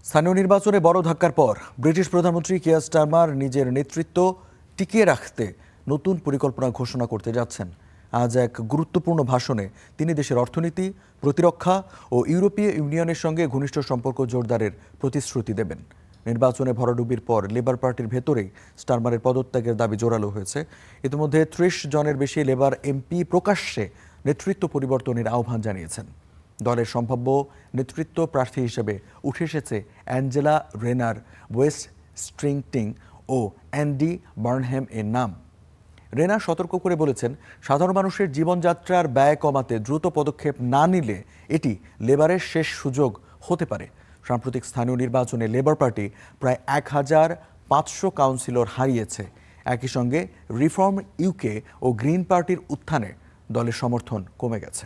স্থানীয় নির্বাচনে বড় ধাক্কার পর ব্রিটিশ প্রধানমন্ত্রী কিয়ার স্টারমার নিজের নেতৃত্ব টিকিয়ে রাখতে নতুন পরিকল্পনা ঘোষণা করতে যাচ্ছেন। আজ এক গুরুত্বপূর্ণ ভাষণে তিনি দেশের অর্থনীতি, প্রতিরক্ষা ও ইউরোপীয় ইউনিয়নের সঙ্গে ঘনিষ্ঠ সম্পর্ক জোরদারের প্রতিশ্রুতি দেবেন। নির্বাচনে ভরাডুবির পর লেবার পার্টির ভেতরেই স্টারমারের পদত্যাগের দাবি জোরালো হয়েছে। ইতিমধ্যে ৩০ জনের বেশি লেবার এমপি প্রকাশ্যে নেতৃত্ব পরিবর্তনের আহ্বান জানিয়েছেন। দলের সম্ভাব্য নেতৃত্ব প্রার্থী হিসেবে উঠে এসেছে অ্যাঞ্জেলা রেনার, ওয়েস্ট স্ট্রিংটিং ও অ্যান্ডি বার্নহ্যাম এর নাম। রেনার সতর্ক করে বলেছেন, সাধারণ মানুষের জীবনযাত্রার ব্যয় কমাতে দ্রুত পদক্ষেপ না নিলে এটি লেবারের শেষ সুযোগ হতে পারে। সাম্প্রতিক স্থানীয় নির্বাচনে লেবার পার্টি প্রায় ১,৫০০ কাউন্সিলর হারিয়েছে। একই সঙ্গে রিফর্ম ইউকে ও গ্রিন পার্টির উত্থানে দলের সমর্থন কমে গেছে।